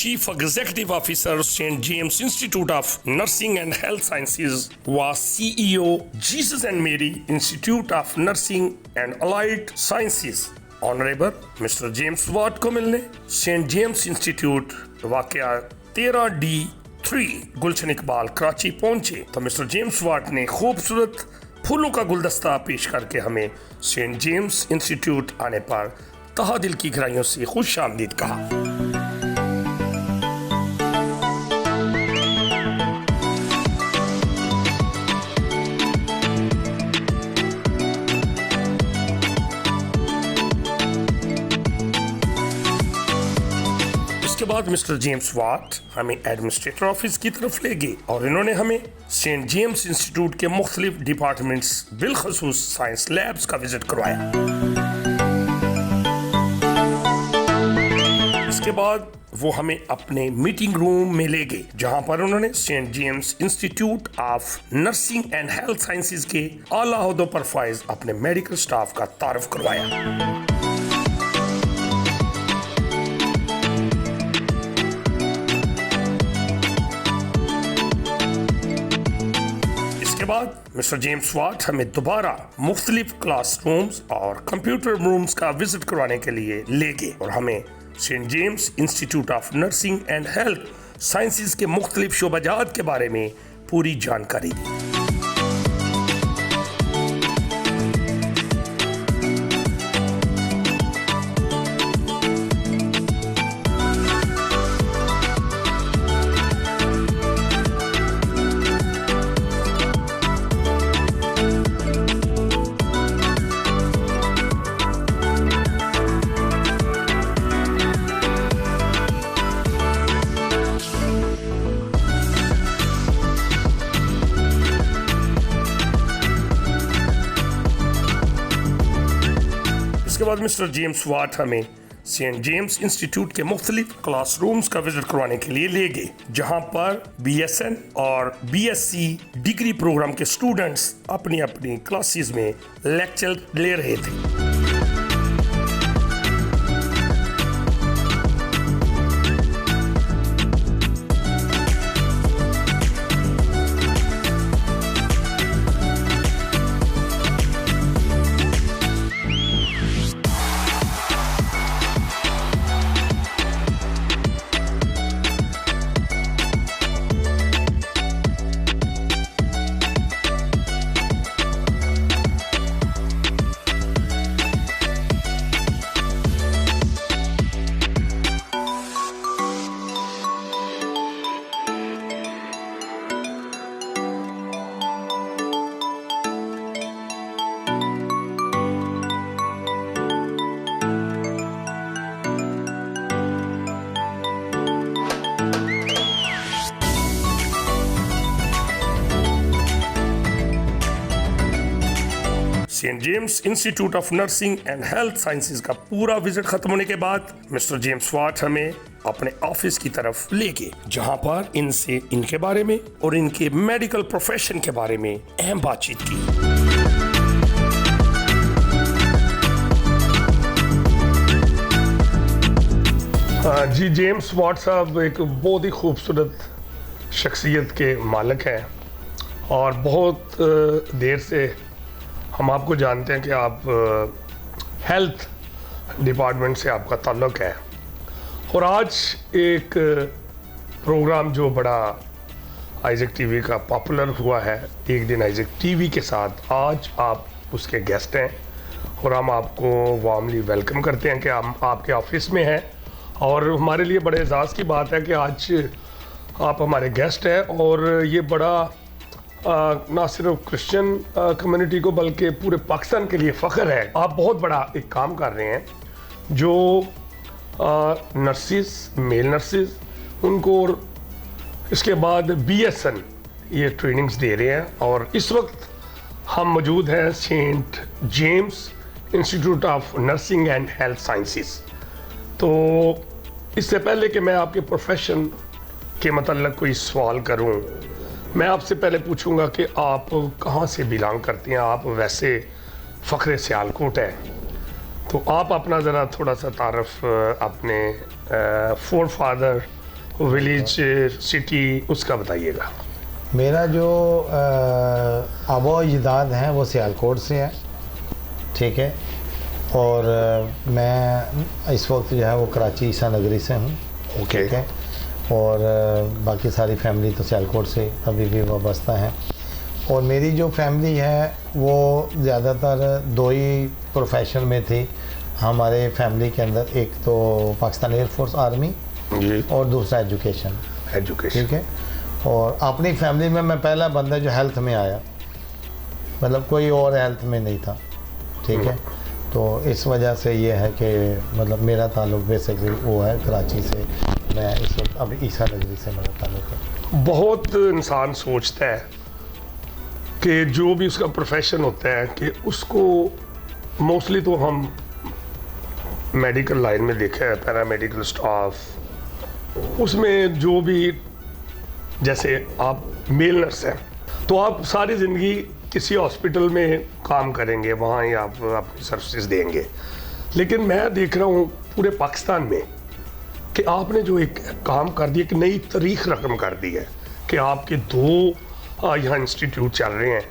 Chief Executive Officer, St. James Institute of Nursing and Health Sciences, was CEO, Jesus and Mary Institute of Nursing and Allied Sciences, Honorable Mr. James Watt को मिलने Saint James institute वाकया 13D3 गुलशन इकबाल कराची पहुंचे तो mister James वाट ने खूबसूरत फूलों का गुलदस्ता पेश करके हमें सेंट जेम्स इंस्टीट्यूट आने पर तहा दिल की गहराइयों से खुश आमदीद कहा। इसके बाद मिस्टर जेम्स वाट हमें एडमिनिस्ट्रेटर ऑफिस की तरफ ले गए और इन्होंने हमें सेंट जेम्स इंस्टीट्यूट के मुख्तलिफ डिपार्टमेंट्स बिलखसूस साइंस लैब्स का विजिट करवाया। इसके बाद वो हमें अपने मीटिंग रूम में ले गए जहां पर उन्होंने Saint James institute of nursing and health Sciences के आला ओहदों पर फाइज अपने मेडिकल स्टाफ का तारुफ करवाया। के बाद मिस्टर जेम्स वाट हमें दोबारा मुख्तलिफ क्लासरूम्स और कंप्यूटर रूम्स का विजिट करवाने के लिए ले गए और हमें Saint James institute of nursing and health Sciences के मुख्तलिफ शोबाजात के बारे में पूरी जानकारी दी। इसके बाद मिस्टर जेम्स वाट हमें सेंट जेम्स इंस्टीट्यूट के मुख्तलिफ क्लासरूम्स का विजिट करवाने के लिए ले गए जहां पर BSN और BSc डिग्री प्रोग्राम के स्टूडेंट्स अपनी अपनी क्लासेस में लेक्चर ले रहे थे। Saint James institute of nursing and health Sciences का पूरा विजिट खत्म होने के बाद मिस्टर जेम्स वाट हमें अपने ऑफिस की तरफ ले गए जहां पर इनसे इनके बारे में और इनके मेडिकल प्रोफेशन के बारे में अहम बातचीत की। जी जेम्स वाट साहब एक बहुत ही खूबसूरत शख्सियत के मालिक हैं और बहुत देर से हम आपको जानते हैं कि आप हेल्थ डिपार्टमेंट से आपका ताल्लुक़ है और आज एक प्रोग्राम जो बड़ा आइजैक टीवी का पॉपुलर हुआ है, एक दिन आइजैक टीवी के साथ, आज आप उसके गेस्ट हैं और हम आपको वार्मली वेलकम करते हैं कि हम आपके ऑफिस में हैं और हमारे लिए बड़े एजाज़ की बात है कि आज आप हमारे गेस्ट हैं और ये बड़ा ना सिर्फ क्रिश्चियन कम्युनिटी को बल्कि पूरे पाकिस्तान के लिए फ़ख्र है। आप बहुत बड़ा एक काम कर रहे हैं जो नर्सिस, मेल नर्सिस उनको और इसके बाद BSN ये ट्रेनिंग्स दे रहे हैं और इस वक्त हम मौजूद हैं Saint James institute of nursing and Health Sciences. तो इससे पहले कि मैं आपके प्रोफेशन के मतलब कोई सवाल करूं, मैं आपसे पहले पूछूंगा कि आप कहाँ से बिलोंग करती हैं। आप वैसे फ़ख्र सियालकोट हैं, तो आप अपना ज़रा थोड़ा सा तारफ़ अपने फोर फादर विलेज, सिटी, उसका बताइएगा। मेरा जो आबो अजदाद हैं वो सियालकोट से है, ठीक है। और मैं इस वक्त जो है वो कराची ईसा नगरी से हूँ, ओके। ठीक है। और बाकी सारी फैमिली तो सियालकोट से अभी भी वाबस्ता है। और मेरी जो फैमिली है वो ज़्यादातर दो ही प्रोफेशन में थी हमारे फैमिली के अंदर, एक तो पाकिस्तान एयरफोर्स आर्मी जी, और दूसरा एजुकेशन, ठीक है। और अपनी फैमिली में मैं पहला बंदा जो हेल्थ में आया, मतलब कोई और हेल्थ में नहीं था, ठीक है। तो इस वजह से ये है कि मतलब मेरा ताल्लुक बेसिकली वो है कराची से, मैं इस वक्त अब ईसा नगरी से मेरा ताल्लुक है। बहुत इंसान सोचता है कि जो भी उसका प्रोफेशन होता है कि उसको, मोस्टली तो हम मेडिकल लाइन में देखा है, पैरामेडिकल स्टाफ, उसमें जो भी, जैसे आप मेल नर्स हैं तो आप सारी ज़िंदगी किसी हॉस्पिटल में काम करेंगे, वहाँ ही आप अपनी सर्विसेज देंगे। लेकिन मैं देख रहा हूँ पूरे पाकिस्तान में कि आपने जो एक काम कर दिया, एक नई तारीख रकम कर दी है कि आपके दो यहाँ इंस्टीट्यूट चल रहे हैं।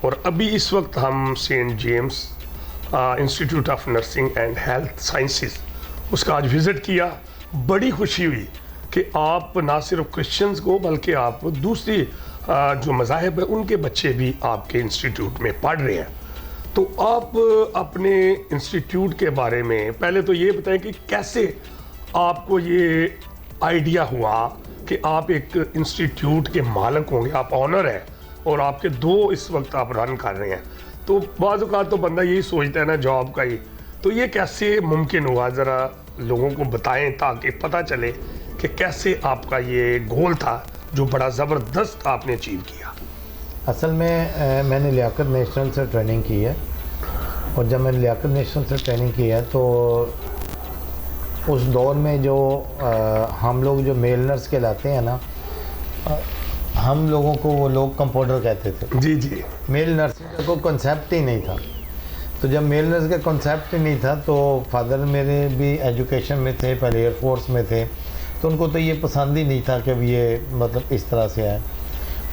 और अभी इस वक्त हम Saint James institute of nursing and Health Sciences, उसका आज विज़िट किया। बड़ी खुशी हुई कि आप ना सिर्फ क्रिश्चियंस को बल्कि आप दूसरी जो मज़ाहिब है उनके बच्चे भी आपके इंस्टीट्यूट में पढ़ रहे हैं। तो आप अपने इंस्टीट्यूट के बारे में पहले तो ये बताएं कि कैसे आपको ये आइडिया हुआ कि आप एक इंस्टीट्यूट के मालिक होंगे, आप ऑनर हैं और आपके दो इस वक्त आप रन कर रहे हैं। तो बाज़ औक़ात तो बंदा यही सोचता है ना जॉब का ही, तो ये कैसे मुमकिन हुआ, ज़रा लोगों को बताएं ताकि पता चले कि कैसे आपका ये गोल था जो बड़ा ज़बरदस्त आपने अचीव किया। असल में मैंने लियाकत नेशनल से ट्रेनिंग की है, और जब मैंने लियाकत नेशनल से ट्रेनिंग की है तो उस दौर में जो हम लोग जो मेल नर्स कहलाते हैं ना, हम लोगों को वो लोग कंपाउंडर कहते थे। जी जी। मेल नर्सिंग का कोई कॉन्सेप्ट ही नहीं था। तो जब मेल नर्स का कॉन्सेप्ट ही नहीं था तो फादर मेरे भी एजुकेशन में थे, पहले एयरफोर्स में थे, तो उनको तो ये पसंद ही नहीं था कि ये मतलब इस तरह से आए।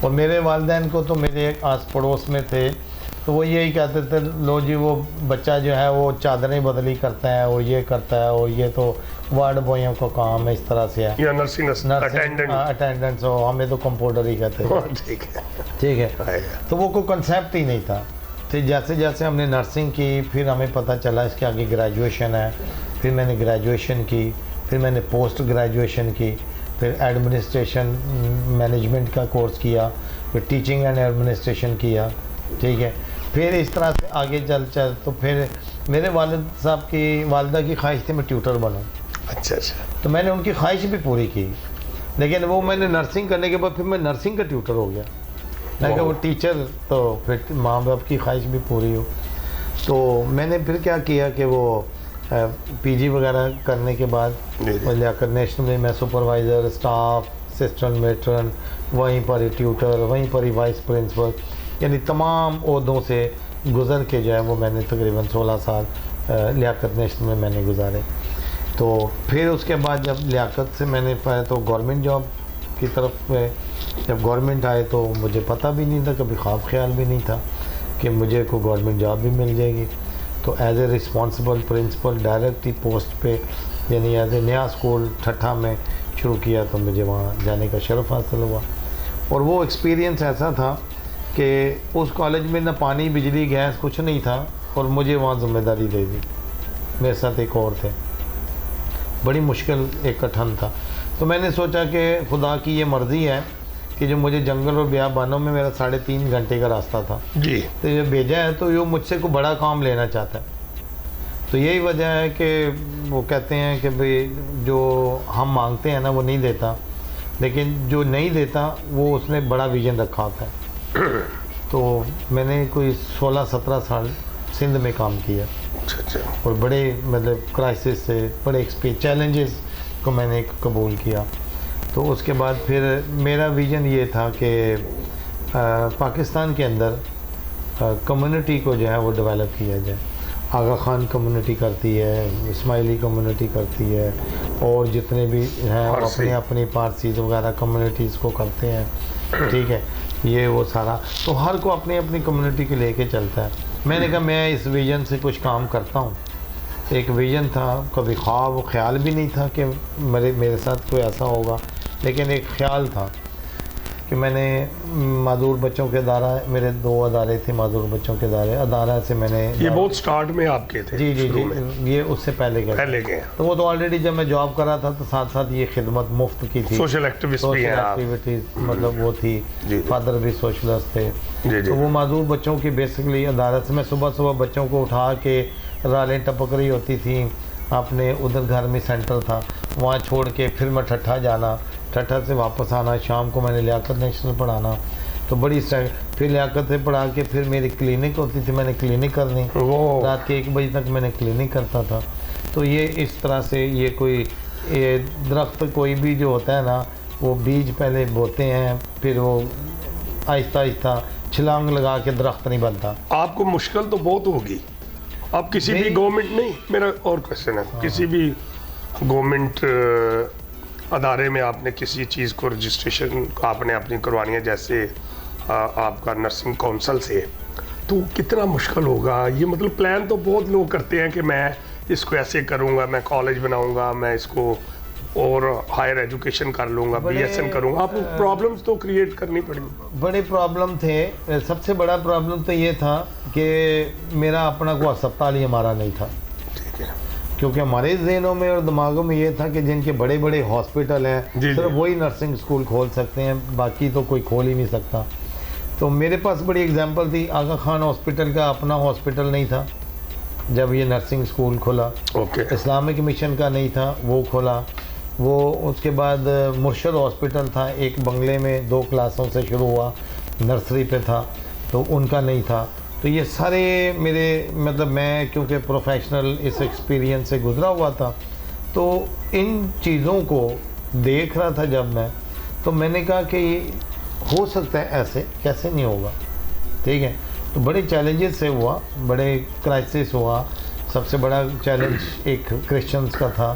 और मेरे वालिदैन को तो मेरे एक आस पड़ोस में थे, तो वो यही कहते थे, लो जी वो बच्चा जो है वो चादरें बदली करता है और ये करता है, और ये तो वार्ड बॉयों का काम है, इस तरह से है, या नर्सिंग अटेंडेंट्स हो, हमें तो कंपाउंडर ही कहते हैं। ठीक है। तो वो कोई कंसेप्ट ही नहीं था। फिर जैसे जैसे हमने नर्सिंग की, फिर हमें पता चला इसके आगे ग्रेजुएशन है, फिर मैंने ग्रेजुएशन की, फिर मैंने पोस्ट ग्रेजुएशन की, फिर एडमिनिस्ट्रेशन मैनेजमेंट का कोर्स किया, फिर टीचिंग एंड एडमिनिस्ट्रेशन किया, ठीक है। फिर इस तरह से आगे चल तो फिर मेरे वालिद साहब की वालिदा की ख्वाहिश थी मैं ट्यूटर बनूं। अच्छा अच्छा। तो मैंने उनकी ख्वाहिश भी पूरी की, लेकिन वो मैंने नर्सिंग करने के बाद फिर मैं नर्सिंग का ट्यूटर हो गया। मैं कहा वो टीचर, तो फिर माँ बाप की ख्वाहिश भी पूरी हो। तो मैंने फिर क्या किया कि वो पीजी वगैरह करने के बाद लियाकत नेशनल में मैं सुपरवाइज़र, स्टाफ, असिस्टेंट मेट्रन, वहीं पर ही ट्यूटर, वहीं पर ही वाइस प्रिंसिपल, यानी तमाम ओहदों से गुज़र के जो है वो मैंने तकरीबन 16 साल लियाकत नेशनल में मैंने गुजारे। तो फिर उसके बाद जब लियाकत से मैंने पाया तो गवर्नमेंट जॉब की तरफ में जब गवर्नमेंट आए तो मुझे पता भी नहीं था, कभी ख्वाब ख्याल भी नहीं था कि मुझे को गवर्नमेंट जॉब भी मिल जाएगी। तो as a responsible principal direct ही पोस्ट पे, यानी एज ए नया स्कूल ठट्ठा में शुरू किया, तो मुझे वहाँ जाने का शरफ़ हासिल हुआ। और वो एक्सपीरियंस ऐसा था कि उस कॉलेज में ना पानी, बिजली, गैस कुछ नहीं था, और मुझे वहाँ ज़िम्मेदारी दे दी। मेरे साथ एक और थे, बड़ी मुश्किल एक कठिन था। तो मैंने सोचा कि खुदा की ये मर्ज़ी है कि जो मुझे जंगल और बियाबानों में मेरा 3.5 घंटे का रास्ता था जी, तो ये भेजा है, तो ये मुझसे को बड़ा काम लेना चाहता है। तो यही वजह है कि वो कहते हैं कि भाई जो हम मांगते हैं ना वो नहीं देता, लेकिन जो नहीं देता वो उसने बड़ा विजन रखा होता है। तो मैंने कोई 16-17 साल सिंध में काम किया। अच्छा। और बड़े मतलब क्राइसिस से, बड़े चैलेंजेस को मैंने कबूल किया। तो उसके बाद फिर मेरा विज़न ये था कि पाकिस्तान के अंदर कम्युनिटी को जो है वो डेवलप किया जाए। आगा खान कम्युनिटी करती है, इस्माइली कम्युनिटी करती है, और जितने भी हैं वो अपनी अपनी पारसी वगैरह कम्युनिटीज़ को करते हैं, ठीक है। ये वो सारा तो हर को अपनी अपनी कम्युनिटी के लेके चलता है। मैंने कहा मैं इस विज़न से कुछ काम करता हूँ। एक विज़न था, कभी ख्वाब ख्याल भी नहीं था कि मेरे साथ कोई ऐसा होगा, लेकिन एक ख्याल था कि मैंने माजूर बच्चों के अदारा, मेरे 2 अदारे थे माजूर बच्चों के अदारा से मैंने, ये बहुत स्टार्ट में आपके थे? जी, ये उससे पहले गए। तो वो तो ऑलरेडी जब मैं जॉब कर रहा था तो साथ साथ ये खिदमत मुफ्त की थी, सोशल एक्टिविटीज मतलब वो थी। फादर भी सोशलिस्ट थे। तो वो माजूर बच्चों की बेसिकली अदालत से मैं सुबह बच्चों को उठा के रालें टपक रही होती थी, अपने उधर घर में सेंटर था, वहाँ छोड़ के फिर मैं ठट्ठा जाना, ठट्ठा से वापस आना, शाम को मैंने लियाकत नेशनल पढ़ाना। तो बड़ी फिर लियाकत से पढ़ा के फिर मेरी क्लिनिक होती थी, मैंने क्लिनिक करनी, रात के 1 बजे तक मैंने क्लिनिक करता था। तो ये इस तरह से ये दरख्त कोई भी जो होता है ना, वो बीज पहले बोते हैं, फिर वो आहिस्ता आहिस्ता छलांग लगा के दरख्त नहीं बनता। आपको मुश्किल तो बहुत होगी। आप किसी भी गवर्नमेंट, नहीं मेरा और क्वेश्चन है, किसी भी गवर्नमेंट अदारे में आपने किसी चीज़ को रजिस्ट्रेशन आपने अपनी करवानी है, जैसे आपका नर्सिंग काउंसिल से, तो कितना मुश्किल होगा ये? मतलब प्लान तो बहुत लोग करते हैं कि मैं इसको ऐसे करूँगा, मैं कॉलेज बनाऊँगा, मैं इसको और हायर एजुकेशन कर लूँगा, BSN करूँगा। आपको प्रॉब्लम्स तो क्रिएट करनी पड़ेगी। बड़े प्रॉब्लम थे। सबसे बड़ा प्रॉब्लम तो ये था कि मेरा अपना कोई अस्पताल ही हमारा नहीं था, ठीक है, क्योंकि हमारे जहनों में और दिमागों में ये था कि जिनके बड़े बड़े हॉस्पिटल हैं सिर्फ वही नर्सिंग स्कूल खोल सकते हैं, बाकी तो कोई खोल ही नहीं सकता। तो मेरे पास बड़ी एग्जांपल थी, आगा खान हॉस्पिटल का अपना हॉस्पिटल नहीं था जब ये नर्सिंग स्कूल खोला। इस्लामिक मिशन का नहीं था, वो खोला। वो उसके बाद मुर्शद हॉस्पिटल था, एक बंगले में 2 क्लासों से शुरू हुआ, नर्सरी पे था, तो उनका नहीं था। तो ये सारे मेरे, मतलब मैं क्योंकि प्रोफेशनल इस एक्सपीरियंस से गुज़रा हुआ था, तो इन चीज़ों को देख रहा था जब मैं, तो मैंने कहा कि हो सकता है ऐसे, कैसे नहीं होगा, ठीक है। तो बड़े चैलेंजेस से हुआ, बड़े क्राइसिस हुआ। सबसे बड़ा चैलेंज एक क्रिश्चियंस का था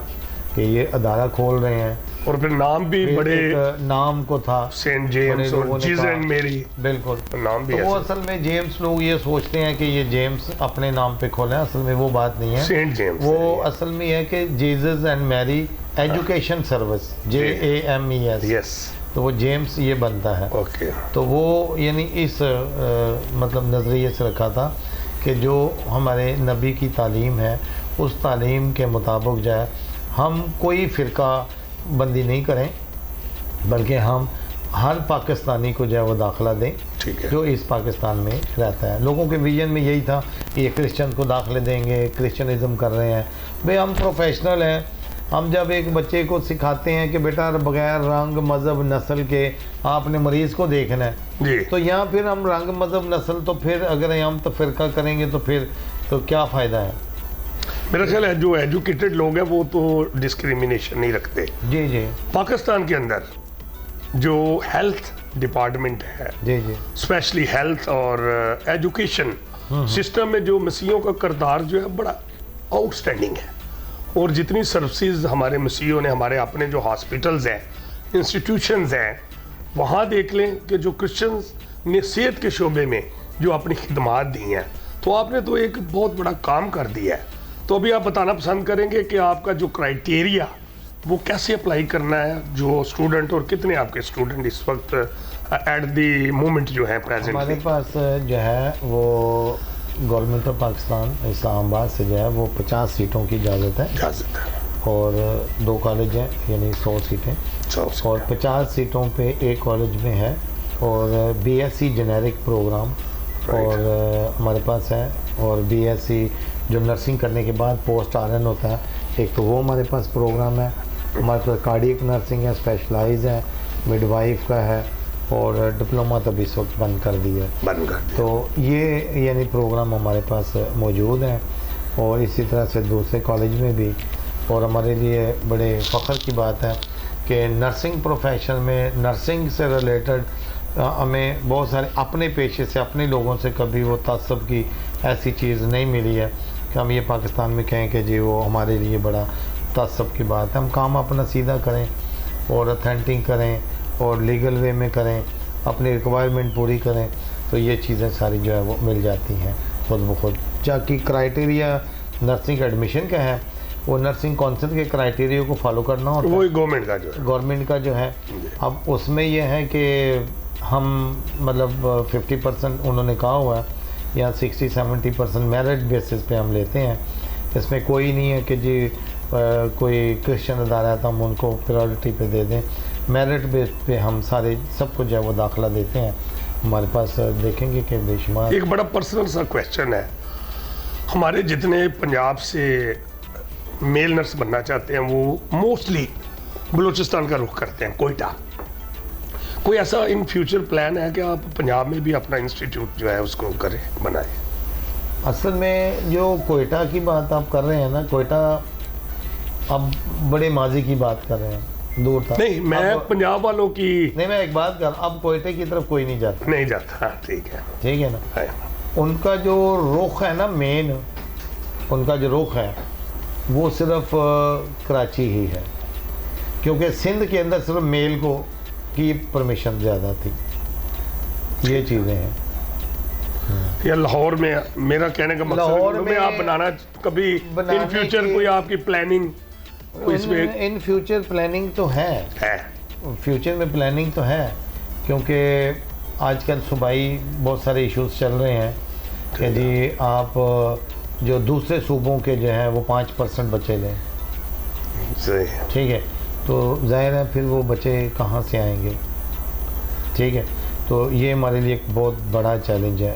कि ये अदारा खोल रहे हैं, और फिर नाम भी बड़े नाम को था, सेंट जेम्स और जीसस एंड मेरी, बिल्कुल नाम भी। तो वो असल में जेम्स, लोग ये सोचते हैं कि ये जेम्स अपने नाम पे खोले, असल में वो बात नहीं है। सेंट जेम्स वो असल में है कि Jesus and Mary Education Service, JAMES, yes, तो वो जेम्स ये बनता है। ओके। तो वो यानी इस मतलब नज़रिए से रखा था कि जो हमारे नबी की तालीम है, उस तालीम के मुताबिक जो है हम कोई फ़िरका बंदी नहीं करें, बल्कि हम हर पाकिस्तानी को जो है वो दाखिला दें, ठीक है, जो इस पाकिस्तान में रहता है। लोगों के विजन में यही था कि ये क्रिश्चियन को दाखिले देंगे, क्रिश्चियनिज़म कर रहे हैं। भाई हम प्रोफेशनल हैं, हम जब एक बच्चे को सिखाते हैं कि बेटा बगैर रंग मज़हब नस्ल के आपने मरीज़ को देखना है जी, तो यहाँ फिर हम रंग मज़हब नस्ल, तो फिर अगर हम तो फ़िरका करेंगे तो फिर तो क्या फ़ायदा है। मेरा ख्याल है जो एजुकेटेड लोग हैं वो तो डिस्क्रिमिनेशन नहीं रखते। जी जी, पाकिस्तान के अंदर जो हेल्थ डिपार्टमेंट है, जी जी, स्पेशली हेल्थ और एजुकेशन सिस्टम में जो मसीहों का किरदार जो है बड़ा आउटस्टैंडिंग है। और जितनी सर्विसेज हमारे मसीहों ने, हमारे अपने जो हॉस्पिटल्स हैं, इंस्टीट्यूशंस हैं, वहाँ देख लें कि जो क्रिश्चियंस ने सेहत के शोबे में जो अपनी खिदमात दी हैं, तो आपने तो एक बहुत बड़ा काम कर दिया है। तो अभी आप बताना पसंद करेंगे कि आपका जो क्राइटेरिया वो कैसे अप्लाई करना है, जो स्टूडेंट, और कितने आपके स्टूडेंट इस वक्त एट दी मोमेंट जो है प्रेजेंट? हमारे पास जो है वो गवर्नमेंट ऑफ पाकिस्तान इस्लामाबाद से जो है वो 50 सीटों की इजाज़त है, और 2 कॉलेज हैं, यानी 100 सीटें, और 50 सीटों पे एक कॉलेज में है, और BSc जेनेरिक प्रोग्राम और हमारे पास है, और BSc जो नर्सिंग करने के बाद पोस्ट RN होता है, एक तो वो हमारे पास प्रोग्राम है। हमारे पास कार्डियक नर्सिंग है, स्पेशलाइज है, मिडवाइफ का है, और डिप्लोमा तो इस वक्त बंद कर दिया है। तो ये यानी प्रोग्राम हमारे पास मौजूद हैं, और इसी तरह से दूसरे कॉलेज में भी। और हमारे लिए बड़े फ़ख्र की बात है कि नर्सिंग प्रोफेशन में, नर्सिंग से रिलेटेड हमें बहुत सारे अपने पेशे से, अपने लोगों से कभी वो तसब की ऐसी चीज़ नहीं मिली है कि हम ये पाकिस्तान में कहें कि जी वो हमारे लिए बड़ा तसब की बात है। हम काम अपना सीधा करें और ऑथेंटिक करें और लीगल वे में करें, अपनी रिक्वायरमेंट पूरी करें, तो ये चीज़ें सारी जो है वो मिल जाती हैं खुद ब खुद। जबकि क्राइटेरिया नर्सिंग एडमिशन का है, वो नर्सिंग काउंसिल के क्राइटेरिया को फॉलो करना होता है, वही गवर्नमेंट का जो है, गवर्नमेंट का जो है। अब उसमें यह है कि हम मतलब 50% उन्होंने कहा हुआ है या 60-70% मेरिट बेसिस पे हम लेते हैं। इसमें कोई नहीं है कि जी कोई क्रिश्चियन अदारा है तो हम उनको प्रायोरिटी पे दे दें। मेरिट बेस पे हम सारे सबको जो है वो दाखिला देते हैं। हमारे पास देखेंगे कि बेशुमार। एक बड़ा पर्सनल सा क्वेश्चन है, हमारे जितने पंजाब से मेल नर्स बनना चाहते हैं वो मोस्टली बलूचिस्तान का रुख करते हैं, कोयटा। कोई ऐसा इन फ्यूचर प्लान है कि आप पंजाब में भी अपना इंस्टीट्यूट जो है उसको करें, बनाएं? असल में जो कोयटा की बात आप कर रहे हैं ना, कोयटा अब बड़े माजी की बात कर रहे हैं, दूर तक नहीं, मैं अब, पंजाब वालों की नहीं मैं एक बात कर, अब कोयटे की तरफ कोई नहीं जाता, नहीं जाता। हाँ, ठीक है, ठीक है ना। है। उनका जो रुख है ना, मेन उनका जो रुख है वो सिर्फ कराची ही है, क्योंकि सिंध के अंदर सिर्फ मेल को की परमिशन ज़्यादा थी। ये चीज़ें हैं। या लाहौर में, मेरा कहने का मकसद लाहौर में आप बनाना कभी इन फ्यूचर कोई आपकी प्लानिंग कोई इसमें इन फ्यूचर प्लानिंग तो है, फ्यूचर में प्लानिंग तो है, क्योंकि आजकल सूबाई बहुत सारे इश्यूज चल रहे हैं कि जी आप जो दूसरे सूबों के जो हैं वो 5% बचे लें, सही है। ठीक है, तो जाहिर है फिर वो बच्चे कहाँ से आएंगे, ठीक है। तो ये हमारे लिए एक बहुत बड़ा चैलेंज है,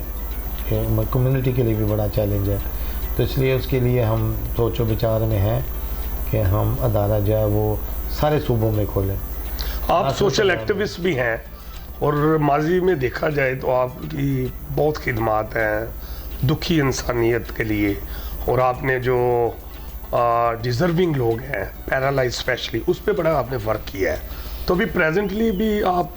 कम्युनिटी के लिए भी बड़ा चैलेंज है। तो इसलिए उसके लिए हम सोचो विचार में हैं कि हम अदारा जो है वो सारे सूबों में खोलें। आप सोशल एक्टिविस्ट भी हैं और माजी में देखा जाए तो आपकी बहुत खिदमात हैं दुखी इंसानियत के लिए, और आपने जो डिज़र्विंग लोग हैं, पैरालाइज स्पेशली, उस पर बड़ा आपने वर्क किया है। तो अभी प्रेजेंटली भी आप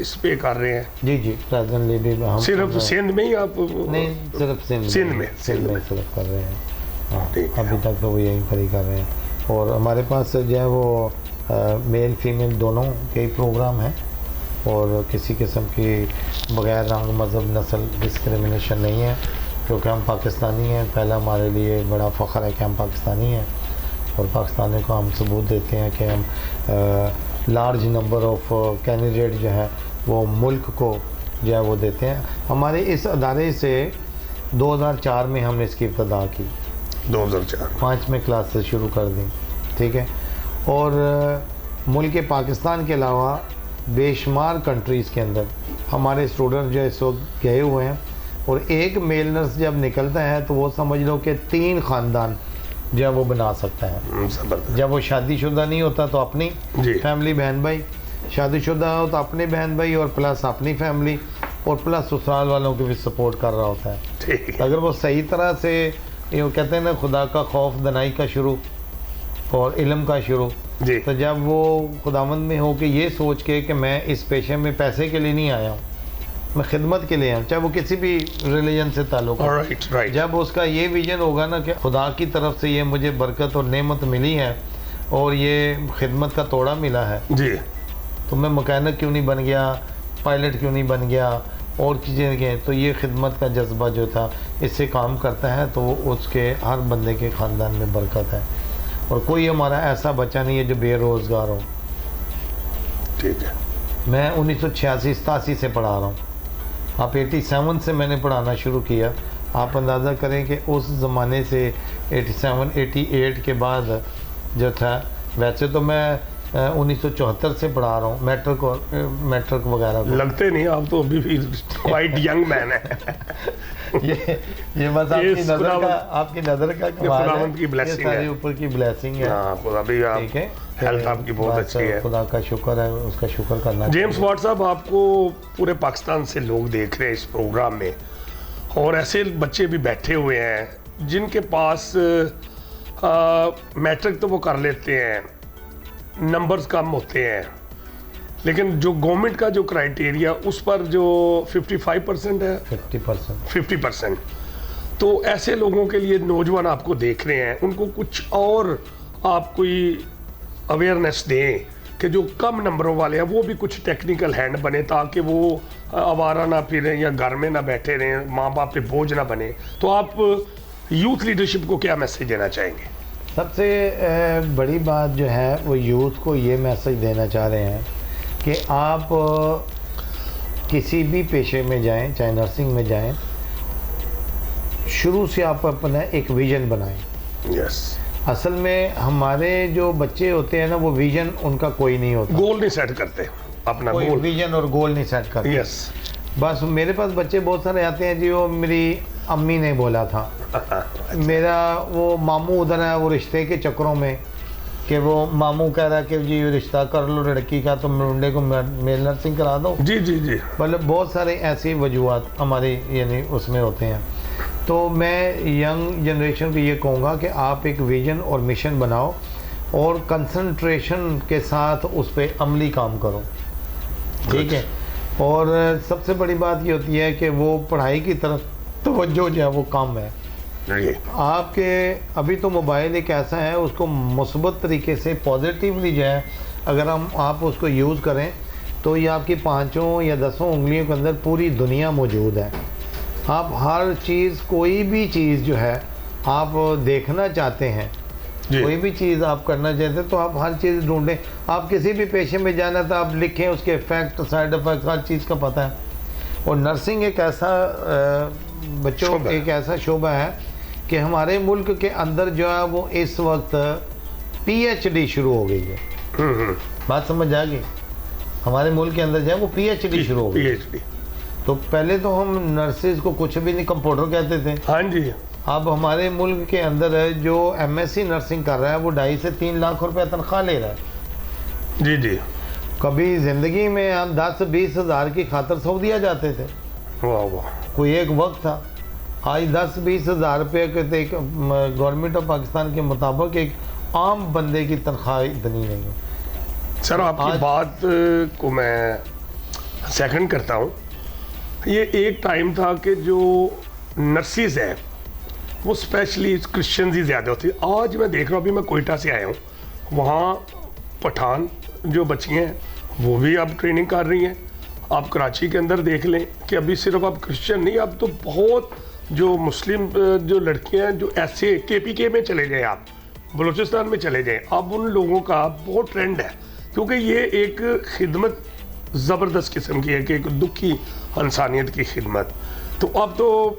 इस पे कर रहे हैं? जी जी, प्रेजेंटली भी हम सिर्फ सिंध में ही आप? नहीं, सिर्फ सिंध में सिर्फ कर रहे हैं। हाँ, अभी तक तो वो यही खड़ी कर रहे हैं। और हमारे पास जो है वो मेल फीमेल दोनों के प्रोग्राम हैं, और किसी किस्म की बगैर रंग मज़हब नस्ल डिस्क्रिमिनेशन नहीं है, क्योंकि हम पाकिस्तानी हैं। पहला हमारे लिए बड़ा फ़ख्र है कि हम पाकिस्तानी हैं, और पाकिस्तानी को हम सबूत देते हैं कि हम लार्ज नंबर ऑफ कैंडिडेट जो है वो मुल्क को जो है वो देते हैं। हमारे इस अदारे से 2004 में हमने इसकी इब्तदा की, 2004 5 में क्लास से शुरू कर दी, ठीक है। और मुल्क पाकिस्तान के अलावा बेशुमार कंट्रीज़ के अंदर हमारे स्टूडेंट जो इस वक्त गए हुए हैं, और एक मेल नर्स जब निकलता है तो वो समझ लो कि 3 ख़ानदान जो है वो बना सकता है। जब वो शादीशुदा नहीं होता तो अपनी फैमिली बहन भाई, शादीशुदा हो तो अपने बहन भाई, और प्लस अपनी फैमिली, और प्लस ससुराल वालों को भी सपोर्ट कर रहा होता है। अगर वो सही तरह से, ये कहते हैं ना, खुदा का खौफ दनाई का शुरू और इल्म का शुरू, तो जब वो खुदावंद में हो कि ये सोच के कि मैं इस पेशे में पैसे के लिए नहीं आया हूँ, मैं खिदमत के लिए आया हूँ, चाहे वो किसी भी रिलीजन से ताल्लुक़ हो। जब उसका ये विजन होगा ना कि खुदा की तरफ से ये मुझे बरकत और नेमत मिली है और ये खिदमत का तोड़ा मिला है जी, तो मैं मकैनिक क्यों नहीं बन गया, पायलट क्यों नहीं बन गया, और चीज़ें के, तो ये खिदमत का जज्बा जो था इससे काम करता है, तो उसके हर बंदे के ख़ानदान में बरकत है। और कोई हमारा ऐसा बच्चा नहीं है जो बेरोज़गार हो। ठीक है, मैं 1986-87 से पढ़ा रहा हूँ, आप 87 से मैंने पढ़ाना शुरू किया। आप अंदाज़ा करें कि उस ज़माने से 87-88 के बाद जो था, वैसे तो मैं 1974 से पढ़ा रहा हूँ, मैट्रिक वगैरह को। लगते नहीं, आप तो अभी भी क्वाइट यंग मैन है। ये बस आपकी नज़र का कमाल है, की ब्लेसिंग है, ऊपर की ब्लेसिंग है। ठीक है, हेल्थ आपकी बहुत अच्छी है, खुदा का शुक्र है, उसका शुक्र करना। जेम्स वाट साहब, आपको पूरे पाकिस्तान से लोग देख रहे हैं इस प्रोग्राम में, और ऐसे बच्चे भी बैठे हुए हैं जिनके पास मैट्रिक तो वो कर लेते हैं, नंबर्स कम होते हैं, लेकिन जो गवर्नमेंट का जो क्राइटेरिया उस पर जो 55% है, 50%, तो ऐसे लोगों के लिए, नौजवान आपको देख रहे हैं, उनको कुछ और आप कोई अवेयरनेस दें कि जो कम नंबरों वाले हैं वो भी कुछ टेक्निकल हैंड बने, ताकि वो आवारा ना फिरें या घर में ना बैठे रहें, माँ बाप पे बोझ ना बने। तो आप यूथ लीडरशिप को क्या मैसेज देना चाहेंगे? सबसे बड़ी बात जो है वो यूथ को ये मैसेज देना चाह रहे हैं कि आप किसी भी पेशे में जाएं, चाहे नर्सिंग में जाएं, शुरू से आप अपना एक विज़न बनाएं। यस। असल में हमारे जो बच्चे होते हैं ना, वो विज़न उनका कोई नहीं होता, गोल नहीं सेट करते अपना कोई गोल। विज़न और गोल नहीं सेट करते। यस। बस मेरे पास बच्चे बहुत सारे आते हैं जी, वो मेरी अम्मी ने बोला था, मेरा वो मामू उधर है, वो रिश्ते के चक्करों में कि वो मामू कह रहा है कि जी रिश्ता कर लो लड़की का, तो मुंडे को मेल नर्सिंग करा दो। जी जी जी। मतलब बहुत सारे ऐसी वजूहत हमारे यानी उसमें होते हैं। तो मैं यंग जनरेशन को ये कहूँगा कि आप एक विज़न और मिशन बनाओ और कंसंट्रेशन के साथ उस पर अमली काम करो, ठीक है। और सबसे बड़ी बात ये होती है कि वो पढ़ाई की तरफ तवज्जो जो है वो कम है आपके। अभी तो मोबाइल एक ऐसा है, उसको मुस्बत तरीके से पॉजिटिवली जो है अगर आप उसको यूज़ करें तो ये आपकी 5 या 10 उंगलियों के अंदर पूरी दुनिया मौजूद है। आप हर चीज़, कोई भी चीज़ जो है आप देखना चाहते हैं, कोई भी चीज़ आप करना चाहते हैं, तो आप हर चीज़ ढूंढें। आप किसी भी पेशे में जाना तो आप लिखें, उसके इफेक्ट, साइड इफेक्ट, हर चीज़ का पता है। और नर्सिंग एक ऐसा बच्चों एक ऐसा शोबा है कि हमारे मुल्क के अंदर जो है वो इस वक्त PhD शुरू हो गई है। बात समझ आ गई? हमारे मुल्क के अंदर जो है वो PhD शुरू हो गई। तो पहले तो हम नर्सेज को कुछ भी नहीं, कंप्यूटर कहते थे। हाँ जी। अब हमारे मुल्क के अंदर है जो MSc नर्सिंग कर रहा है वो 2.5 से 3 लाख रुपए तनख्वाह ले रहा है। जी जी। कभी ज़िंदगी में हम 10-20 हज़ार की खातर सऊदीया जाते थे। वाह वाह। कोई एक वक्त था। आज 10-20 हज़ार रुपये के एक गवर्नमेंट ऑफ पाकिस्तान के मुताबिक एक आम बंदे की तनख्वाह इतनी नहीं है। सर आपकी बात को मैं सेकंड करता हूँ। ये एक टाइम था कि जो नर्सिस हैं वो स्पेशली क्रिश्चियंस ही ज़्यादा होती। आज मैं देख रहा हूँ, अभी मैं कोयटा से आया हूँ, वहाँ पठान जो बच्चियाँ हैं वो भी अब ट्रेनिंग कर रही हैं। आप कराची के अंदर देख लें कि अभी सिर्फ अब क्रिश्चियन नहीं, अब तो बहुत जो मुस्लिम जो लड़कियाँ हैं, जो ऐसे KPK में चले जाएँ, आप बलूचिस्तान में चले जाएँ, अब उन लोगों का बहुत ट्रेंड है, क्योंकि ये एक खिदमत ज़बरदस्त किस्म की है कि एक दुखी इंसानियत की खिदमत। तो अब तो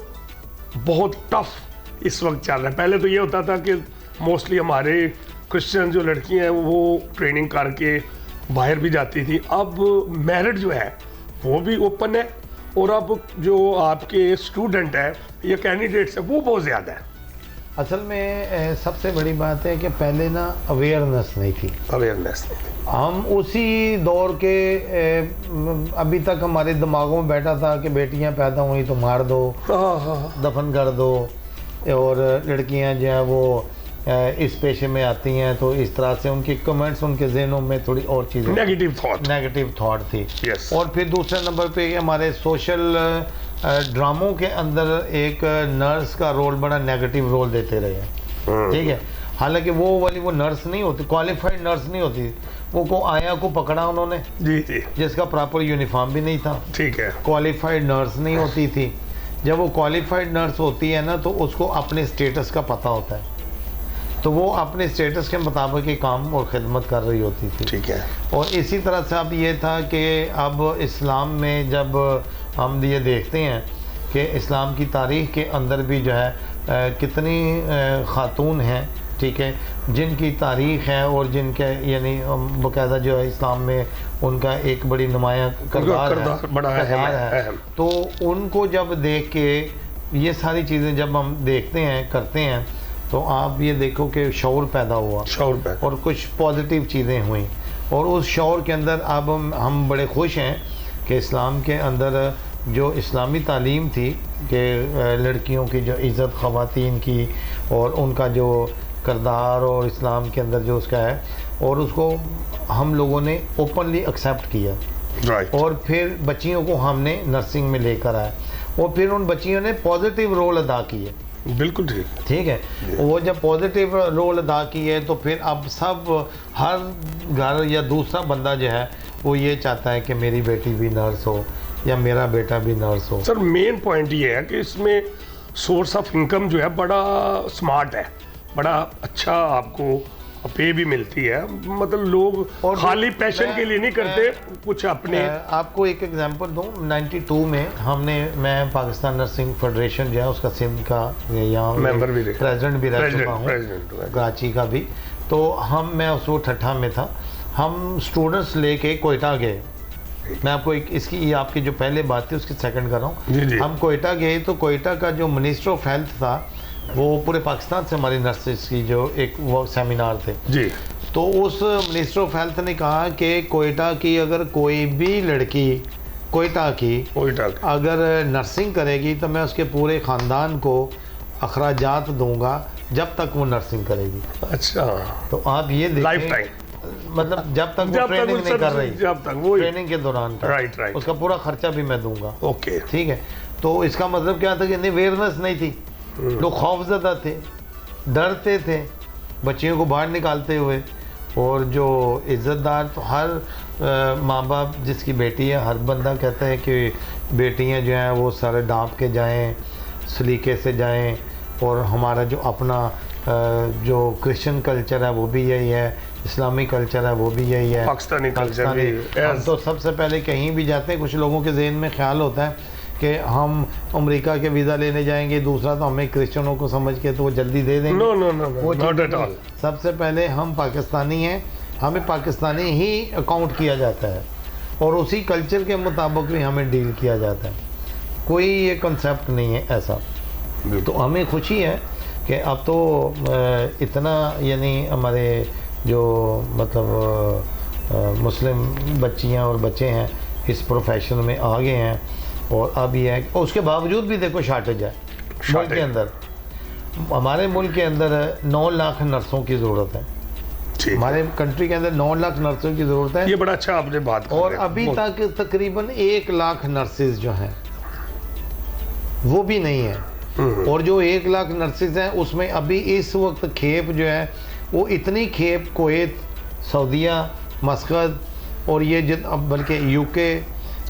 बहुत टफ इस वक्त चल रहा है। पहले तो ये होता था कि मोस्टली हमारे क्रिश्चियन जो लड़कियां हैं वो ट्रेनिंग करके बाहर भी जाती थी। अब मेरिट जो है वो भी ओपन है, और अब जो आपके स्टूडेंट हैं या कैंडिडेट्स हैं वो बहुत ज़्यादा है। असल में सबसे बड़ी बात है कि पहले ना अवेयरनेस नहीं थी। अवेयरनेस नहीं थी। हम उसी दौर के अभी तक हमारे दिमागों में बैठा था कि बेटियां पैदा हुई तो मार दो, दफन कर दो, और लड़कियां जो है वो इस पेशे में आती हैं तो इस तरह से उनके कमेंट्स, उनके जहनों में थोड़ी और चीज़ें, नेगेटिव थॉट थी। yes. और फिर दूसरे नंबर पे हमारे सोशल ड्रामों के अंदर एक नर्स का रोल बड़ा नेगेटिव रोल देते रहे हैं, ठीक है। हालांकि वो नर्स नहीं होती, क्वालिफाइड नर्स नहीं होती, वो को आया को पकड़ा उन्होंने जी जी, जिसका प्रॉपर यूनिफॉर्म भी नहीं था, ठीक है। क्वालिफाइड नर्स नहीं होती थी। जब वो क्वालिफाइड नर्स होती है ना तो उसको अपने स्टेटस का पता होता है, तो वो अपने स्टेटस के मुताबिक ही काम और ख़िदमत कर रही होती थी, ठीक है। और इसी तरह से अब ये था कि अब इस्लाम में जब हम ये देखते हैं कि इस्लाम की तारीख़ के अंदर भी जो है कितनी ख़ातून हैं, ठीक है, जिनकी तारीख़ है और जिनके यानी बाकायदा जो है इस्लाम में उनका एक बड़ी नुमाया किरदार है। तो उनको जब देख के ये सारी चीज़ें जब हम देखते हैं, करते हैं, तो आप ये देखो कि शऊर पैदा हुआ, और कुछ पॉजिटिव चीज़ें हुई, और उस शऊर के अंदर अब हम बड़े खुश हैं कि इस्लाम के अंदर जो इस्लामी तालीम थी कि लड़कियों की जो इज़्ज़त, ख़वातीन की और उनका जो किरदार और इस्लाम के अंदर जो उसका है, और उसको हम लोगों ने ओपनली एक्सेप्ट किया, और फिर बच्चियों को हमने नर्सिंग में लेकर आए, और फिर उन बच्चियों ने पॉजिटिव रोल अदा किए। बिल्कुल ठीक। ठीक है, वो जब पॉजिटिव रोल अदा किए तो फिर अब सब हर घर या दूसरा बंदा जो है वो ये चाहता है कि मेरी बेटी भी नर्स हो या मेरा बेटा भी नर्स हो। सर मेन पॉइंट ये है कि इसमें सोर्स ऑफ इनकम जो है बड़ा स्मार्ट है, बड़ा अच्छा आपको पे भी मिलती है, मतलब लोग और खाली पैशन के लिए नहीं करते, कुछ अपने। आपको एक एग्जांपल दूं, 92 में मैं पाकिस्तान नर्सिंग फेडरेशन जो है उसका सिंध का यहाँ मेंबर भी रहे, प्रेसिडेंट भी रह चुका हूँ, प्रेसिडेंट कराची का भी। तो मैं उस वो ठट्ठा में था, हम स्टूडेंट्स लेके कोयटा गए। मैं आपको इसकी ये आपकी जो पहले बात थी उसकी सेकंड कर रहा हूँ। हम कोयटा गए तो कोयटा का जो मिनिस्टर ऑफ हेल्थ था वो पूरे पाकिस्तान से हमारी नर्सेस की जो एक वो सेमिनार थे जी, तो उस मिनिस्टर ऑफ हेल्थ ने कहा कि कोयटा की अगर कोई भी लड़की कोयटा की अगर नर्सिंग करेगी तो मैं उसके पूरे ख़ानदान को अखराजात दूंगा जब तक वो नर्सिंग करेगी। अच्छा, तो आप ये देखें, लाइफ टाइम, मतलब जब तक वो ट्रेनिंग नहीं कर रही, जब तक वो ट्रेनिंग के दौरान राइट उसका पूरा खर्चा भी मैं दूंगा। ओके, ठीक है, तो इसका मतलब क्या था कि अवेयरनेस नहीं थी, लोग खौफजदा थे, डरते थे बच्चियों को बाहर निकालते हुए। और जो इज़्ज़तदार तो हर माँ बाप जिसकी बेटी है, हर बंदा कहता है कि बेटियाँ जो हैं वो सारे डांप के जाएं, सलीके से जाएं। और हमारा जो अपना जो क्रिश्चियन कल्चर है वो भी यही है, इस्लामी कल्चर है वो भी यही है, पाकिस्तानी कल्चर भी। हम तो सबसे पहले कहीं भी जाते हैं कुछ लोगों के जहन में ख्याल होता है कि हम अमेरिका के वीज़ा लेने जाएंगे, दूसरा तो हमें क्रिश्चियनों को समझ के तो वो जल्दी दे देंगे। नो नो नो, वो नॉट एट ऑल। सबसे पहले हम पाकिस्तानी हैं, हमें पाकिस्तानी ही अकाउंट किया जाता है और उसी कल्चर के मुताबिक भी हमें डील किया जाता है, कोई ये कंसेप्ट नहीं है ऐसा। तो हमें खुशी है कि अब तो इतना यानी हमारे जो मतलब मुस्लिम बच्चियां और बच्चे हैं इस प्रोफेशन में आ गए हैं। और अब ये है, और उसके बावजूद भी देखो शार्टेज है मुल्क के अंदर। हमारे मुल्क के अंदर 9 लाख नर्सों की ज़रूरत है, हमारे कंट्री के अंदर 9 लाख नर्सों की ज़रूरत है। ये बड़ा अच्छा आपने बात और अभी तक तकरीबन 1 लाख नर्सेज जो हैं वो भी नहीं है। और जो 1 लाख नर्सेज हैं उसमें अभी इस वक्त खेप जो है वो इतनी खेप कुवैत, सऊदीया, मस्कत और ये बल्कि यूके,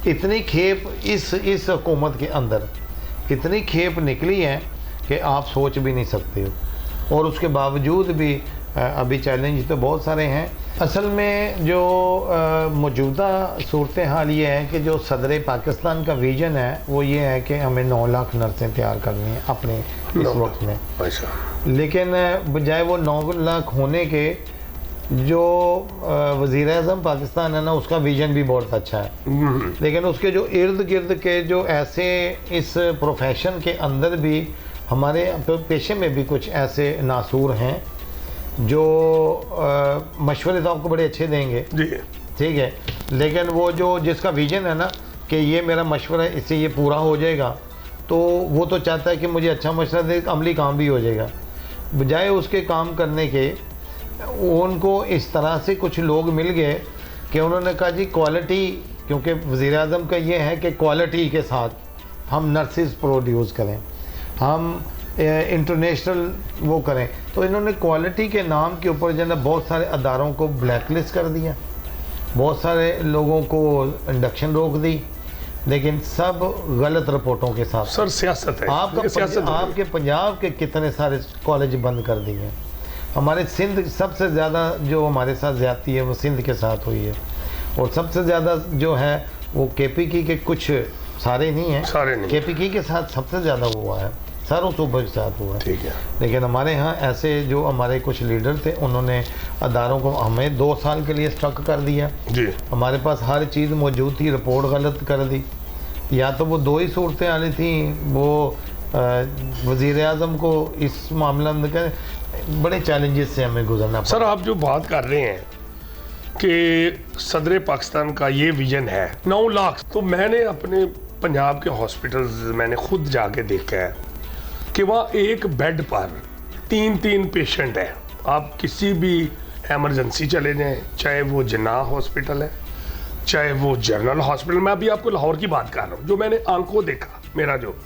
इतनी खेप इस हुकूमत के अंदर इतनी खेप निकली है कि आप सोच भी नहीं सकते हो। और उसके बावजूद भी अभी चैलेंज तो बहुत सारे हैं। असल में जो मौजूदा सूरत हाल ये है कि जो सदर पाकिस्तान का विज़न है वो ये है कि हमें 9 लाख नर्सें तैयार करनी है अपने इस वक्त में। लेकिन बजाय वो 9 लाख होने के जो वज़ीर आज़म पाकिस्तान है ना उसका विज़न भी बहुत अच्छा है, लेकिन उसके जो इर्द गिर्द के जो ऐसे इस प्रोफेशन के अंदर भी हमारे पेशे में भी कुछ ऐसे नासूर हैं जो मशवरे तो आपको बड़े अच्छे देंगे जी, ठीक है, लेकिन वो जो जिसका विजन है ना कि ये मेरा मशवरा है इससे ये पूरा हो जाएगा, तो वो तो चाहता है कि मुझे अच्छा मशवरा दे, अमली काम भी हो जाएगा। बजाय उसके काम करने के उनको इस तरह से कुछ लोग मिल गए कि उन्होंने कहा जी क्वालिटी, क्योंकि वज़ीर आज़म का ये है कि क्वालिटी के साथ हम नर्सेज प्रोड्यूस करें, हम इंटरनेशनल वो करें। तो इन्होंने क्वालिटी के नाम के ऊपर जो है बहुत सारे अदारों को ब्लैकलिस्ट कर दिया, बहुत सारे लोगों को इंडक्शन रोक दी, लेकिन सब गलत रिपोर्टों के साथ। सर सियासत है आपके पंजाब के कितने सारे कॉलेज बंद कर दिए हैं। हमारे सिंध सबसे ज़्यादा जो हमारे साथ ज़्यादती है वो सिंध के साथ हुई है, और सबसे ज़्यादा जो है वो केपीकी के कुछ सारे नहीं हैं, केपीकी के साथ सबसे ज़्यादा हुआ है, सारों सूबों के साथ हुआ है। ठीक है, लेकिन हमारे यहाँ ऐसे जो हमारे कुछ लीडर थे उन्होंने अदारों को हमें 2 साल के लिए स्टक कर दिया जी। हमारे पास हर चीज़ मौजूद थी, रिपोर्ट गलत कर दी। या तो वो 2 ही सूरतें आनी थी, वो वज़ीर आज़म को इस मामला में बड़े चैलेंजेस से हमें गुजरना पड़ा। सर आप जो बात कर रहे हैं कि सदर पाकिस्तान का ये विजन है 9 लाख, तो मैंने अपने पंजाब के हॉस्पिटल्स मैंने खुद जाके देखा है कि वहाँ एक बेड पर 3-3 पेशेंट हैं। आप किसी भी एमरजेंसी चले जाएं, चाहे वो जिन्ना हॉस्पिटल है, चाहे वो जनरल हॉस्पिटल, मैं अभी आपको लाहौर की बात कर रहा हूँ जो मैंने आंखों देखा, मेरा जो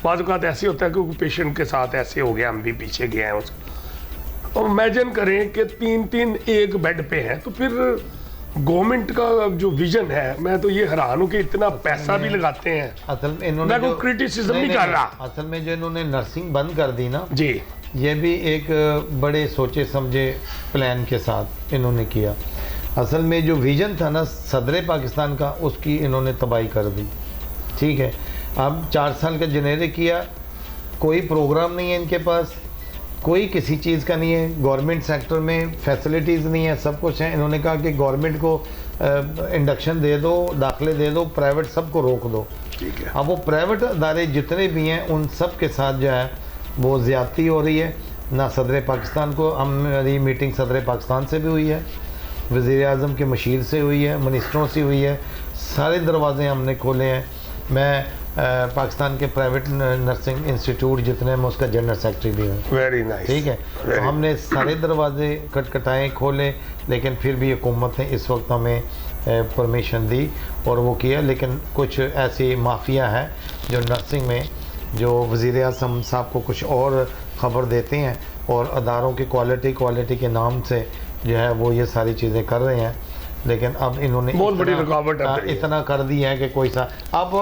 बाज़ औक़ात ऐसे होता है कि पेशेंट के साथ ऐसे हो गया, हम भी पीछे गए हैं उसको। और इमेजिन करें कि 3-3 एक बेड पे हैं, तो फिर गवर्नमेंट का जो विजन है, मैं तो ये हैरान हूँ कि इतना पैसा भी लगाते हैं। असल में इन्होंने मैं कोई क्रिटिसिज्म नहीं कर रहा। असल में जो इन्होंने नर्सिंग बंद कर दी ना जी, ये भी एक बड़े सोचे समझे प्लान के साथ इन्होंने किया। असल में जो विजन था ना सदर पाकिस्तान का, उसकी इन्होंने तबाही कर दी। ठीक है, अब 4 साल का जेनेरिक किया, कोई प्रोग्राम नहीं है इनके पास, कोई किसी चीज़ का नहीं है। गवर्नमेंट सेक्टर में फैसिलिटीज़ नहीं है, सब कुछ है। इन्होंने कहा कि गवर्नमेंट को इंडक्शन दे दो, दाखिले दे दो, प्राइवेट सबको रोक दो। ठीक है। अब वो प्राइवेट अदारे जितने भी हैं उन सब के साथ जो है वो ज़्यादती हो रही है। ना सदर पाकिस्तान को, हमारी मीटिंग सदर पाकिस्तान से भी हुई है, वज़ीर आज़म के मशीर से हुई है, मिनिस्टरों से हुई है, सारे दरवाजे हमने खोले हैं। मैं पाकिस्तान के प्राइवेट नर्सिंग इंस्टीट्यूट जितने हैं मैं उसका जनरल सेक्रेटरी भी हूँ। Very nice. ठीक है, तो हमने सारे दरवाजे खटखटाए, खोले, लेकिन फिर भी हुकूमत ने इस वक्त हमें परमिशन दी और वो किया। लेकिन कुछ ऐसी माफिया है जो नर्सिंग में, जो वज़ीर आज़म साहब को कुछ और ख़बर देते हैं और अदारों की क्वालिटी के नाम से जो है वो ये सारी चीज़ें कर रहे हैं। लेकिन अब इन्होंने बहुत बड़ी रुकावट इतना कर दिया है कि कोई सा अब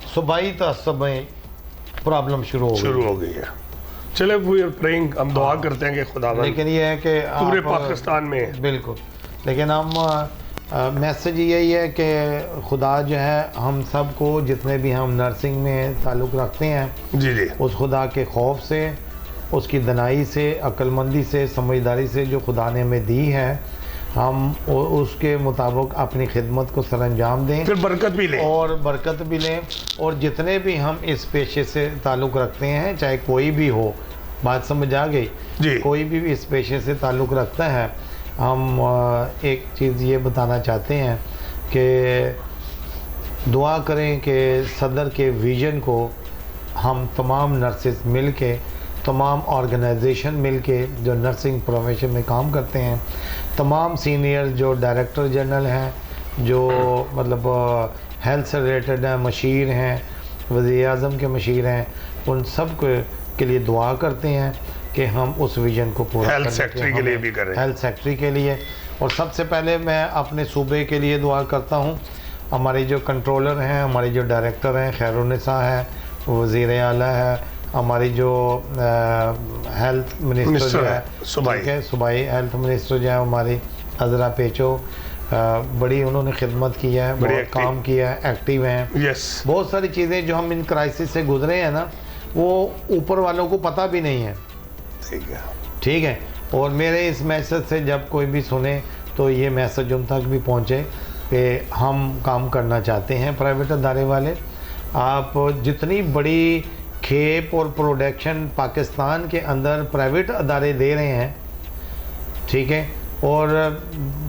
सुबाई तअस्सुब में प्रॉब्लम शुरू हो गई है। चले वी आर प्रेइंग, हम दुआ करते हैं कि खुदा, लेकिन ये है कि पूरे पाकिस्तान में बिल्कुल, लेकिन हम मैसेज यही है कि खुदा जो है हम सब को, जितने भी हम नर्सिंग में ताल्लुक़ रखते हैं, जी जी, उस खुदा के खौफ से, उसकी दनाई से, अक्लमंदी से, समझदारी से जो खुदा ने हमें दी है, हम उसके मुताबिक अपनी खिदमत को सरअंजाम दें, फिर बरकत भी लें और बरकत भी लें। और जितने भी हम इस पेशे से ताल्लुक़ रखते हैं, चाहे कोई भी हो, बात समझ आ गई जी, कोई भी इस पेशे से ताल्लुक़ रखता है, हम एक चीज़ ये बताना चाहते हैं कि दुआ करें कि सदर के विज़न को हम तमाम नर्सेस मिल के, तमाम ऑर्गेनाइजेशन मिल के जो नर्सिंग प्रोफेशन में काम करते हैं, तमाम सीनियर जो डायरेक्टर जनरल हैं, जो मतलब हेल्थ से रिलेटेड हैं, मशीर हैं, वज़ीर आज़म के मशीर हैं, उन सब के लिए दुआ करते हैं कि हम उस विज़न को पूरा हेल्थ सेक्रेटरी के लिए भी करें, हेल्थ सेक्रेटरी के लिए। और सबसे पहले मैं अपने सूबे के लिए दुआ करता हूँ। हमारे जो कंट्रोलर हैं, हमारे जो डायरेक्टर हैं, खैरुन्निसा है, वज़ीर आला है, हमारी जो हेल्थ मिनिस्टर जो है सूबाई हेल्थ मिनिस्टर जो है हमारी अजरा पेचो, बड़ी उन्होंने खिदमत की है, बहुत काम किया है, एक्टिव हैं। यस, बहुत सारी चीज़ें जो हम इन क्राइसिस से गुजरे हैं ना, वो ऊपर वालों को पता भी नहीं है। ठीक है, और मेरे इस मैसेज से जब कोई भी सुने तो ये मैसेज उन तक भी पहुँचे कि हम काम करना चाहते हैं। प्राइवेट अदारे वाले, आप जितनी बड़ी खेप और प्रोडक्शन पाकिस्तान के अंदर प्राइवेट अदारे दे रहे हैं, ठीक है, और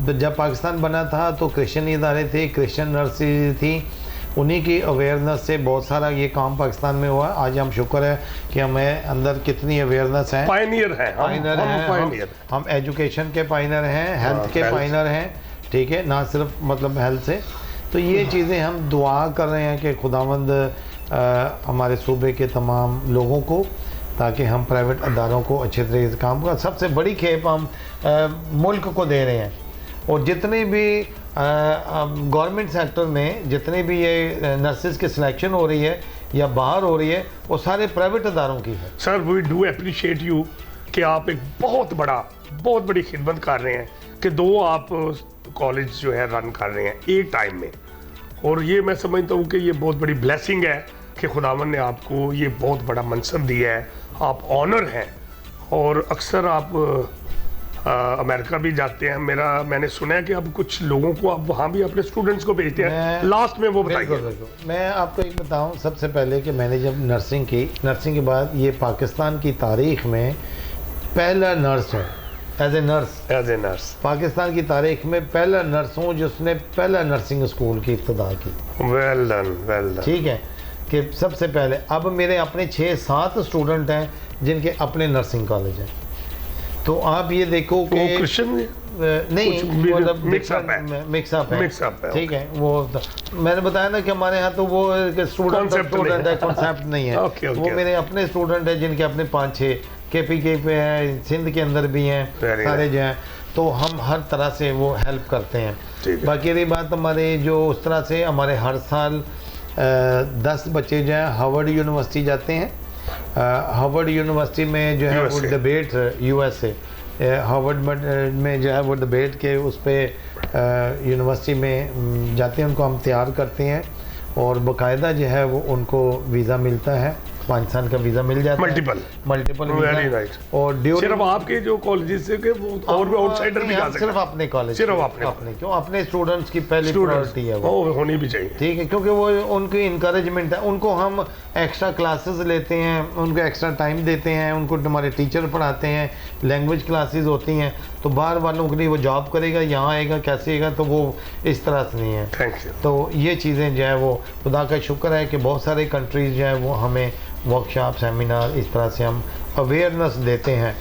जब पाकिस्तान बना था तो क्रिश्चियन इदारे थे, क्रिश्चियन नर्सेज थी, उन्हीं की अवेयरनेस से बहुत सारा ये काम पाकिस्तान में हुआ। आज हम शुक्र है कि हमें अंदर कितनी अवेयरनेस है, पायनियर है, हम एजुकेशन के पायनियर हैं, हेल्थ के पायनियर हैं। ठीक है, ना सिर्फ मतलब हेल्थ से। तो ये चीज़ें हम दुआ कर रहे हैं कि खुदावंद हमारे सूबे के तमाम लोगों को, ताकि हम प्राइवेट अदारों को अच्छे तरीके से काम कर। सबसे बड़ी खेप हम मुल्क को दे रहे हैं। और जितने भी गवर्नमेंट सेक्टर में जितने भी ये नर्सेज की सिलेक्शन हो रही है या बाहर हो रही है, वो सारे प्राइवेट अदारों की है। Sir, we do appreciate you कि आप एक बहुत बड़ी खिदमत कर रहे हैं कि 2 आप कॉलेज जो है रन कर रहे हैं एक टाइम में। और ये मैं समझता हूँ कि ये बहुत बड़ी ब्लेसिंग है कि खुदावन ने आपको ये बहुत बड़ा मनसब दिया है, आप ऑनर हैं। और अक्सर आप अमेरिका भी जाते हैं, मैंने सुना है कि अब कुछ लोगों को आप वहाँ भी अपने स्टूडेंट्स को भेजते हैं। लास्ट में वो बताइए। मैं आपको एक बताऊँ, सबसे पहले कि मैंने जब नर्सिंग के बाद ये पाकिस्तान की तारीख में पहला नर्स हूँ, एज ए नर्स पाकिस्तान की तारीख में पहला नर्स हूँ जिसने पहला नर्सिंग स्कूल की इब्तिदा की। Well done. ठीक है, कि सबसे पहले अब मेरे अपने 6-7 स्टूडेंट हैं जिनके अपने नर्सिंग कॉलेज हैं। तो आप ये देखो वो कि क्रिश्चियन नहीं कुछ मिक्सअप मिक्सअप है मिक्सअप है ठीक है वो मैंने बताया ना कि हमारे यहाँ तो वो स्टूडेंट है कॉन्सेप्ट नहीं है Okay, वो मेरे अपने स्टूडेंट है जिनके अपने 5-6 KPK पे हैं, सिंध के अंदर भी हैं सारे जो हैं, तो हम हर तरह से वो हेल्प करते हैं। बाकी रही बात हमारे जो उस तरह से हमारे हर साल 10 बच्चे जो हैं हार्वर्ड यूनिवर्सिटी जाते हैं। हार्वर्ड यूनिवर्सिटी में जो है वो डिबेट USA हार्वर्ड में जो है वो डिबेट के उस पर यूनिवर्सिटी में जाते हैं, उनको हम तैयार करते हैं और बाकायदा जो है वो उनको वीज़ा मिलता है, 5 साल का वीज़ा मिल जाता है मल्टीपल वेरी राइट। और सिर्फ आपके जो कॉलेजेस से और भी आउटसाइडर भी जा सकते सिर्फ अपने कॉलेज सिर्फ अपने क्यों अपने स्टूडेंट्स की पहली प्रायोरिटी है वो होनी भी चाहिए ठीक है, क्योंकि वो उनकी इंकरेजमेंट है, उनको हम एक्स्ट्रा क्लासेस लेते हैं, उनको एक्स्ट्रा टाइम देते हैं, उनको हमारे टीचर पढ़ाते हैं, लैंग्वेज क्लासेस होती हैं, तो बाहर वालों के लिए वो जॉब करेगा यहाँ आएगा कैसे आएगा, तो वो इस तरह से नहीं है। Thank you. तो ये चीज़ें जो है वो खुदा का शुक्र है कि बहुत सारे कंट्रीज जो है वो हमें वर्कशॉप सेमिनार इस तरह से हम अवेयरनेस देते हैं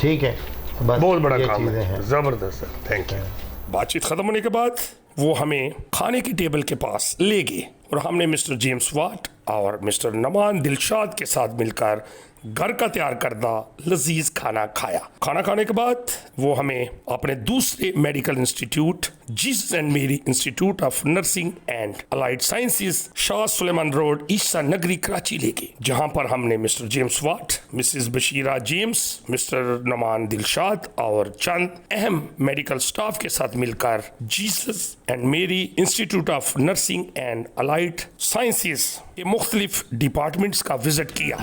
ठीक है, बस बहुत बड़ा ये काम चीज़ें है, हैं। जबरदस्त है, थैंक यू। बातचीत खत्म होने के बाद वो हमें खाने की टेबल के पास ले गए और हमने मिस्टर जेम्स वाट और मिस्टर नमान दिलशाद के साथ मिलकर घर का तैयार करदा लजीज खाना खाया। खाना खाने के बाद वो हमें अपने दूसरे medical institute Jesus and Mary institute of nursing and allied sciences Shah Suleman road Isa Nagri Karachi ले गए, जहां पर हमने Mr James Watt, Mrs Bashira James, Mr Noman Dilshad और चंद अहम मेडिकल स्टाफ के साथ मिलकर Jesus and Mary institute of nursing and allied sciences के मुख्तलिफ डिपार्टमेंट्स का विजिट किया।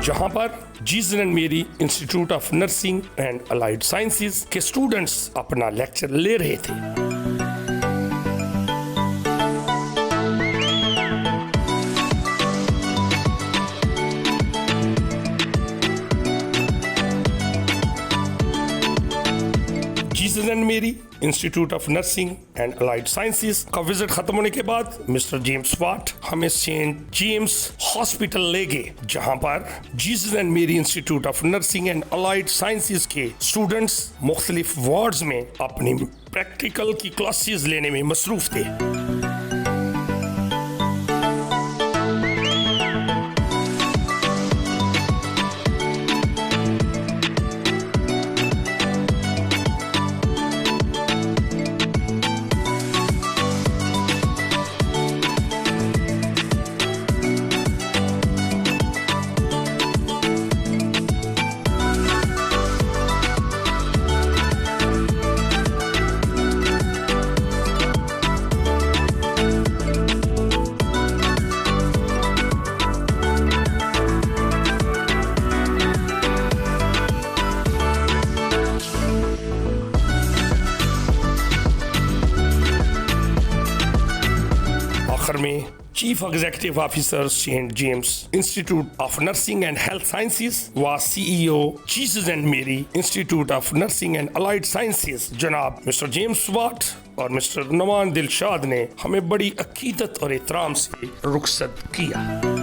जहां पर Jesus and Mary institute of nursing and allied sciences के स्टूडेंट्स अपना लेक्चर ले रहे थे। Jesus and Mary institute of nursing and allied sciences का विजिट खत्म होने के बाद मिस्टर जेम्स वाट हमें सेंट जेम्स हॉस्पिटल ले गए, जहां पर Jesus and Mary institute of nursing and allied sciences के स्टूडेंट्स मुख्तलिफ वार्ड्स में अपनी प्रैक्टिकल की क्लासेस लेने में मसरूफ थे। में chief executive officer saint James institute of nursing and health sciences व CEO Jesus and Mary institute of nursing and allied sciences जनाब मिस्टर जेम्स वाट और मिस्टर नमान दिलशाद ने हमें बड़ी अकीदत और एहतराम से रुखसत किया।